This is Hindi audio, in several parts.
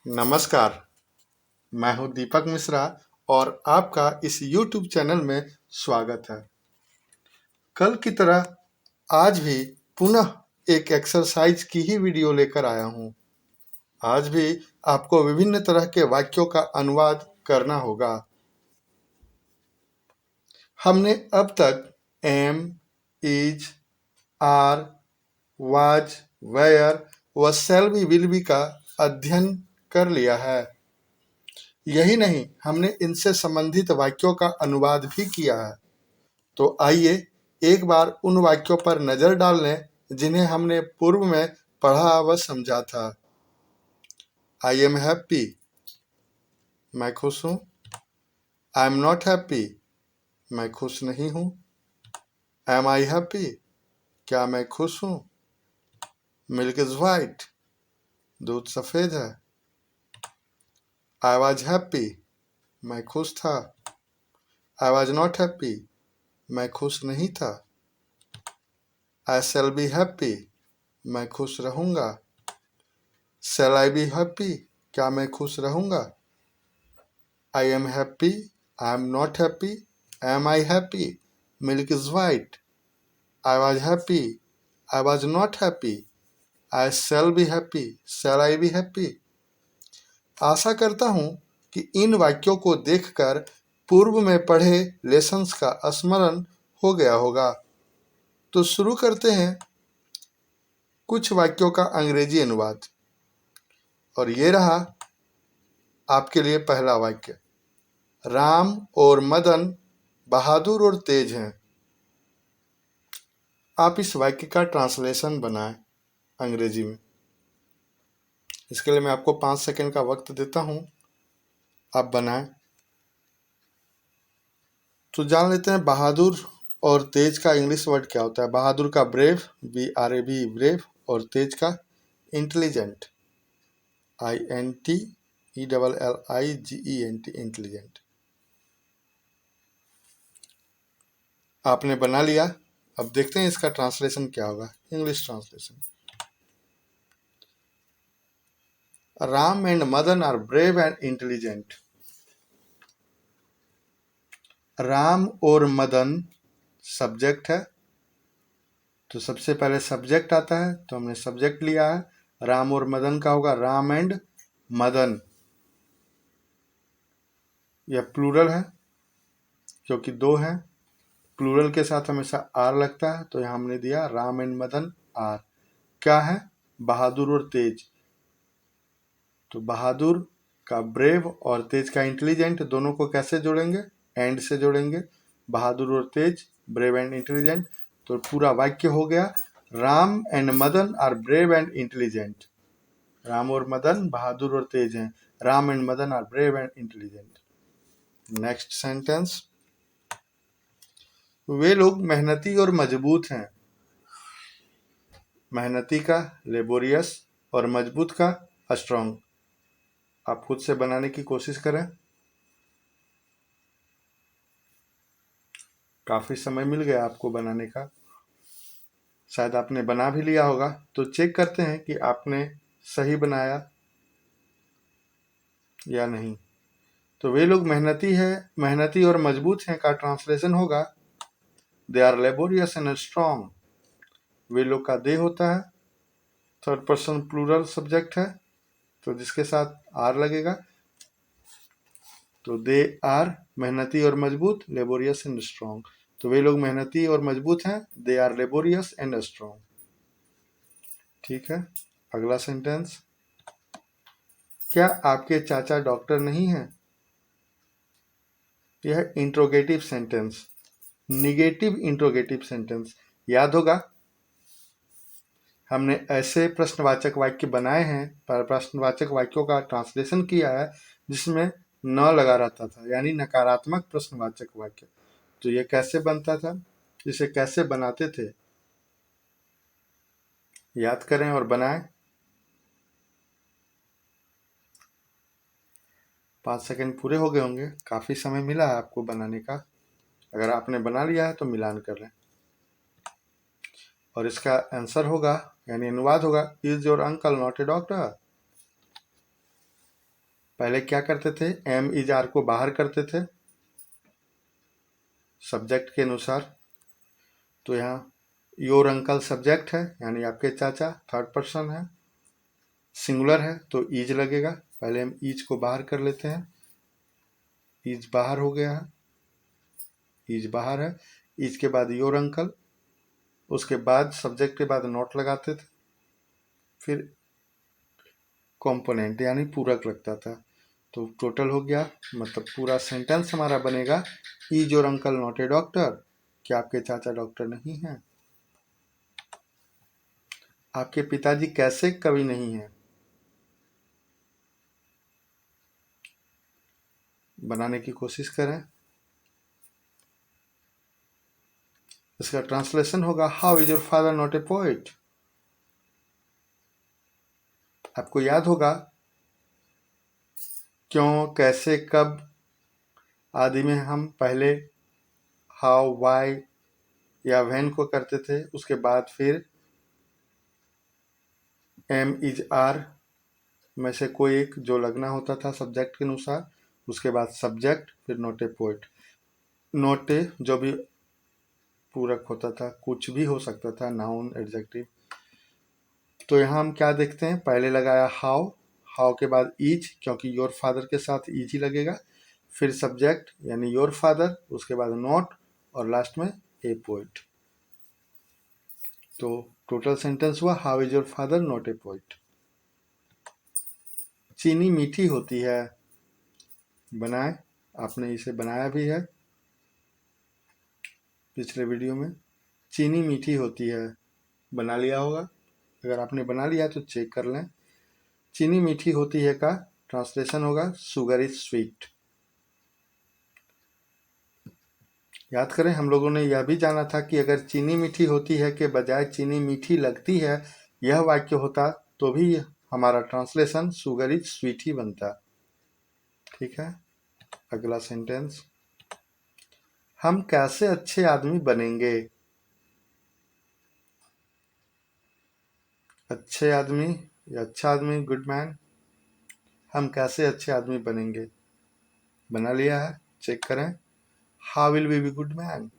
नमस्कार, मैं हूं दीपक मिश्रा और आपका इस YouTube चैनल में स्वागत है। कल की तरह आज भी पुनः एक एक्सरसाइज की ही वीडियो लेकर आया हूं। आज भी आपको विभिन्न तरह के वाक्यों का अनुवाद करना होगा। हमने अब तक am, is, are, was, were व शैल बी, विल बी का अध्ययन कर लिया है। यही नहीं, हमने इनसे संबंधित वाक्यों का अनुवाद भी किया है। तो आइए एक बार उन वाक्यों पर नजर डाल लें जिन्हें हमने पूर्व में पढ़ा व समझा था। आई एम हैप्पी, मैं खुश हूं। आई एम नॉट हैप्पी, मैं खुश नहीं हूं। एम आई हैप्पी, क्या मैं खुश हूं। मिल्क इज वाइट, दूध सफेद है। आई वॉज हैप्पी, मैं खुश था। आई वॉज नॉट हैप्पी, मैं खुश नहीं था। आई शैल बी हैप्पी, मैं खुश रहूंगा। शैल आई बी हैप्पी, क्या मैं खुश रहूंगा। I am happy, I am not happy. Am I happy, milk is white. I was happy, I was not happy. I shall be happy, shall I be happy. आशा करता हूं कि इन वाक्यों को देखकर पूर्व में पढ़े लेसन्स का स्मरण हो गया होगा। तो शुरू करते हैं कुछ वाक्यों का अंग्रेजी अनुवाद। और ये रहा आपके लिए पहला वाक्य। राम और मदन बहादुर और तेज हैं। आप इस वाक्य का ट्रांसलेशन बनाएं अंग्रेजी में। इसके लिए मैं आपको 5 सेकंड का वक्त देता हूं, आप बनाएं। तो जान लेते हैं बहादुर और तेज का इंग्लिश वर्ड क्या होता है। बहादुर का ब्रेव, BRAV, ब्रेव, और तेज का इंटेलिजेंट, INTELLIGENT, इंटेलिजेंट। आपने बना लिया। अब देखते हैं इसका ट्रांसलेशन क्या होगा। English translation. Ram and Madan are brave and intelligent. Ram और मदन सब्जेक्ट है, तो सबसे पहले सब्जेक्ट आता है, तो हमने सब्जेक्ट लिया है। राम और मदन का होगा राम एंड मदन। यह प्लूरल है क्योंकि दो हैं। प्लूरल के साथ हमेशा आर लगता है, तो यहाँ हमने दिया राम एंड मदन आर। क्या है? बहादुर और तेज। तो बहादुर का ब्रेव और तेज का इंटेलिजेंट, दोनों को कैसे जोड़ेंगे? एंड से जोड़ेंगे। बहादुर और तेज, ब्रेव एंड इंटेलिजेंट। तो पूरा वाक्य हो गया, Ram and Madan are brave and intelligent. Ram और मदन बहादुर और तेज हैं। Ram and Madan are brave and intelligent. Next sentence. वे लोग मेहनती और मजबूत हैं। मेहनती का लेबोरियस और मजबूत का स्ट्रॉन्ग। आप खुद से बनाने की कोशिश करें। काफी समय मिल गया आपको बनाने का, शायद आपने बना भी लिया होगा। तो चेक करते हैं कि आपने सही बनाया या नहीं। तो वे लोग मेहनती है, मेहनती और मजबूत हैं का ट्रांसलेशन होगा they are laborious and strong. वे लोग का दे होता है, थर्ड पर्सन प्लूरल सब्जेक्ट है, तो जिसके साथ आर लगेगा। तो दे आर मेहनती और मजबूत, लेबोरियस एंड स्ट्रॉन्ग। तो वे लोग मेहनती और मजबूत हैं, they are laborious and strong. ठीक है, अगला सेंटेंस। क्या आपके चाचा डॉक्टर नहीं हैं? यह interrogative sentence, negative interrogative sentence. याद होगा हमने ऐसे प्रश्नवाचक वाक्य बनाए हैं, पर प्रश्नवाचक वाक्यों का ट्रांसलेशन किया है जिसमें न लगा रहता था, यानी नकारात्मक प्रश्नवाचक वाक्य। तो ये कैसे बनता था, इसे कैसे बनाते थे, याद करें और बनाएं। 5 सेकंड पूरे हो गए होंगे, काफी समय मिला है आपको बनाने का। अगर आपने बना लिया है तो मिलान कर लें। और इसका आंसर होगा, यानी अनुवाद होगा, is your uncle not a doctor. पहले क्या करते थे, एम इज आर को बाहर करते थे सब्जेक्ट के अनुसार। तो यहाँ योर अंकल सब्जेक्ट है, यानी आपके चाचा, थर्ड पर्सन है, सिंगुलर है तो इज लगेगा। पहले हम इज को बाहर कर लेते हैं, इज बाहर हो गया है, इज बाहर है। इज के बाद योर अंकल, उसके बाद सब्जेक्ट के बाद नॉट लगाते थे, फिर कंपोनेंट यानी पूरक लगता था। तो टोटल हो गया, मतलब पूरा सेंटेंस हमारा बनेगा, is your uncle not a doctor, क्या आपके चाचा डॉक्टर नहीं हैं? आपके पिताजी कैसे कवि नहीं हैं? बनाने की कोशिश करें। इसका ट्रांसलेशन होगा, how is your father not a poet. आपको याद होगा क्यों, कैसे, कब आदि में हम पहले हाउ, वाई या व्हेन को करते थे, उसके बाद फिर एम इज आर में से कोई एक जो लगना होता था सब्जेक्ट के अनुसार, उसके बाद सब्जेक्ट, फिर not a poet. Not a जो भी पूरक होता था, कुछ भी हो सकता था, नाउन, एडजेक्टिव। तो यहाँ हम क्या देखते हैं, पहले लगाया हाउ, हाउ के बाद इज, क्योंकि योर फादर के साथ इज ही लगेगा, फिर सब्जेक्ट यानी योर फादर, उसके बाद नॉट, और लास्ट में ए पोएट। तो टोटल सेंटेंस हुआ, how is your father not a poet. चीनी मीठी होती है, बनाए, आपने इसे बनाया भी है पिछले वीडियो में। चीनी मीठी होती है, बना लिया होगा, अगर आपने बना लिया तो चेक कर लें। चीनी मीठी होती है का ट्रांसलेशन होगा, शुगर इज स्वीट। याद करें, हम लोगों ने यह भी जाना था कि अगर चीनी मीठी होती है के बजाय चीनी मीठी लगती है, यह वाक्य होता तो भी हमारा ट्रांसलेशन शुगर इज स्वीट ही बनता। ठीक है, अगला सेंटेंस, हम कैसे अच्छे आदमी बनेंगे। अच्छे आदमी या अच्छा आदमी, गुड मैन। हम कैसे अच्छे आदमी बनेंगे, बना लिया है, चेक करें, how will we be good man.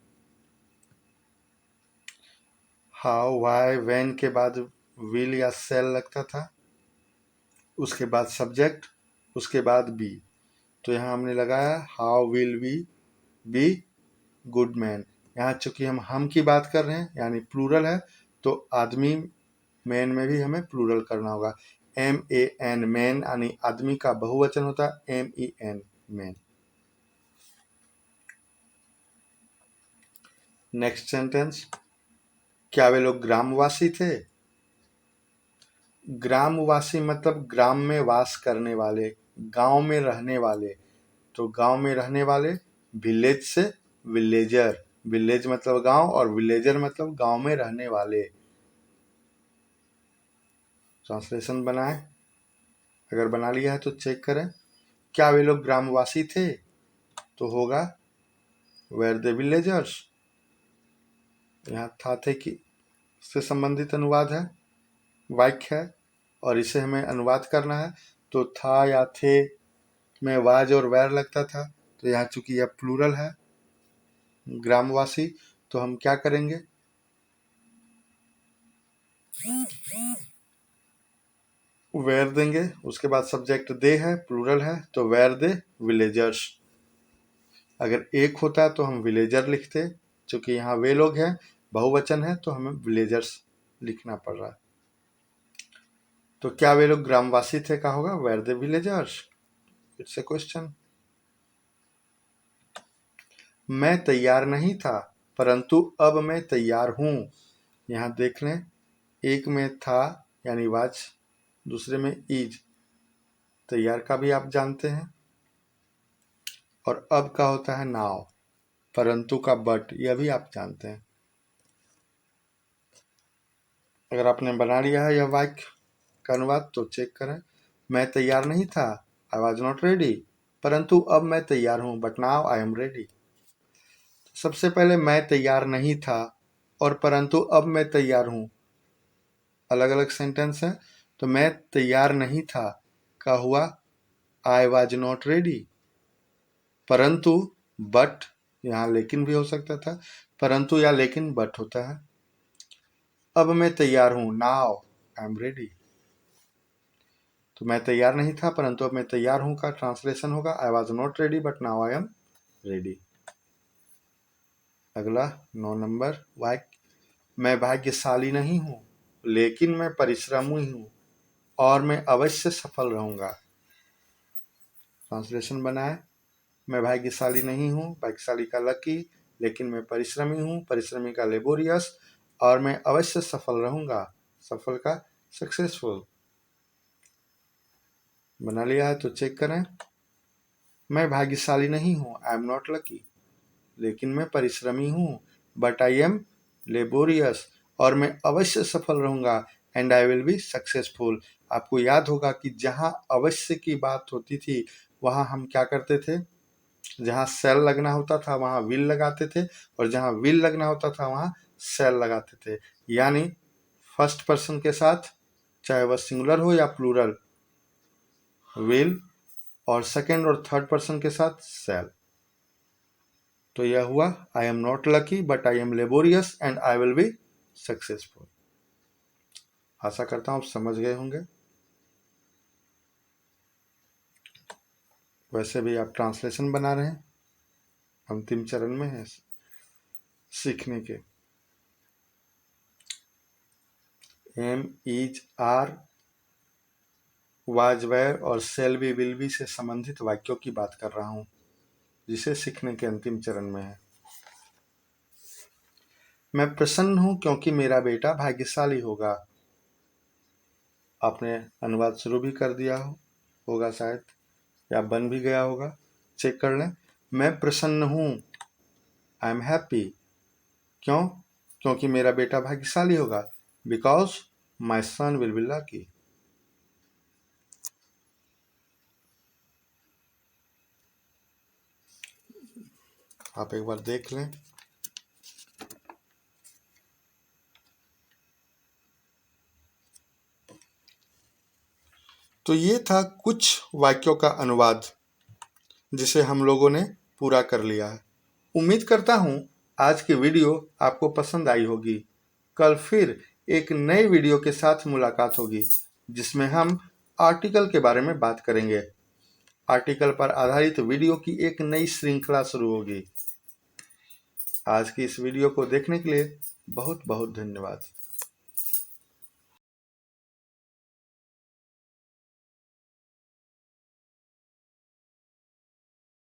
How, why, when के बाद विल या सेल लगता था, उसके बाद सब्जेक्ट, उसके बाद बी। तो यहाँ हमने लगाया how will we be good man. यहाँ चूंकि हम की बात कर रहे हैं, यानी प्लूरल है, तो आदमी मैन में भी हमें प्लूरल करना होगा। एम ए एन, मैन यानी आदमी का बहुवचन होता है, m e n, man. Next sentence, क्या वे लोग ग्रामवासी थे। ग्रामवासी मतलब ग्राम में वास करने वाले, गांव में रहने वाले। तो गांव में रहने वाले, विलेज से विलेजर, विलेज मतलब गांव और विलेजर मतलब गांव में रहने वाले। ट्रांसलेशन बनाएं, अगर बना लिया है तो चेक करें, क्या वे लोग ग्रामवासी थे, तो होगा वेर द विलेजर्स। यहाँ था थे कि से संबंधित अनुवाद है, वाक्य है, और इसे हमें अनुवाद करना है। तो था या थे में वाज और वैर लगता था, तो यहाँ चूंकि यह प्लूरल है, ग्रामवासी, तो हम क्या करेंगे, वेर देंगे। उसके बाद सब्जेक्ट दे है, प्लूरल है, तो वेर दे विलेजर्स। अगर एक होता तो हम विलेजर लिखते, चूंकि यहाँ वे लोग हैं, बहुवचन है, तो हमें विलेजर्स लिखना पड़ रहा है। तो क्या वे लोग ग्रामवासी थे का होगा were the villagers. It's a question. मैं तैयार नहीं था, परंतु अब मैं तैयार हूं। यहाँ देख लें, एक में था यानी वाज, दूसरे में इज, तैयार का भी आप जानते हैं, और अब का होता है नाउ, परंतु का बट, यह भी आप जानते हैं। अगर आपने बना लिया है यह वाक्य का अनुवाद तो चेक करें, मैं तैयार नहीं था, आई वॉज नॉट रेडी, परंतु अब मैं तैयार हूं, but now I am ready. सबसे पहले मैं तैयार नहीं था और परंतु अब मैं तैयार हूं, अलग अलग सेंटेंस है। तो मैं तैयार नहीं था का हुआ आई वॉज नॉट रेडी। परंतु, बट, यहाँ लेकिन भी हो सकता था, परंतु या लेकिन बट होता है। अब मैं तैयार हूं, नाउ आई एम रेडी। तो मैं तैयार नहीं था परंतु अब मैं तैयार हूं का ट्रांसलेशन होगा आई was not ready but now I am ready. अगला 9 नंबर वाक्य, मैं भाग्यशाली नहीं हूं लेकिन मैं परिश्रमी हूं और मैं अवश्य सफल रहूंगा। ट्रांसलेशन बना है, मैं भाग्यशाली नहीं हूं, भाग्यशाली का लकी, लेकिन मैं परिश्रमी हूं, परिश्रमी का लेबोरियस, और मैं अवश्य सफल रहूंगा, सफल का सक्सेसफुल। बना लिया है तो चेक करें। मैं भाग्यशाली नहीं हूं, आई एम नॉट लकी, लेकिन मैं परिश्रमी हूं, बट आई एम लेबोरियस, और मैं अवश्य सफल रहूंगा, and I will be successful. आपको याद होगा कि जहां अवश्य की बात होती थी वहां हम क्या करते थे, जहां सेल लगना होता था वहां विल लगाते थे, और जहां विल लगना होता था वहां सेल लगाते थे। यानी फर्स्ट पर्सन के साथ, चाहे वह सिंगुलर हो या प्लूरल, विल, और सेकंड और थर्ड पर्सन के साथ सेल। तो यह हुआ, I am not lucky but I am laborious and I will be successful. आशा करता हूं आप समझ गए होंगे। वैसे भी आप ट्रांसलेशन बना रहे हैं, अंतिम चरण में है सीखने के। Am, is, are, was, were और शेल बी, विल बी से संबंधित वाक्यों की बात कर रहा हूं जिसे सीखने के अंतिम चरण में है। मैं प्रसन्न हूं क्योंकि मेरा बेटा भाग्यशाली होगा। आपने अनुवाद शुरू भी कर दिया होगा शायद, या बन भी गया होगा, चेक कर लें। मैं प्रसन्न हूं, आई एम हैप्पी। क्यों? क्योंकि मेरा बेटा भाग्यशाली होगा, because my son will be lucky. आप एक बार देख लें। तो ये था कुछ वाक्यों का अनुवाद जिसे हम लोगों ने पूरा कर लिया है। उम्मीद करता हूं आज की वीडियो आपको पसंद आई होगी। कल फिर एक नए वीडियो के साथ मुलाकात होगी जिसमें हम आर्टिकल के बारे में बात करेंगे। आर्टिकल पर आधारित वीडियो की एक नई श्रृंखला शुरू होगी। आज की इस वीडियो को देखने के लिए बहुत बहुत धन्यवाद।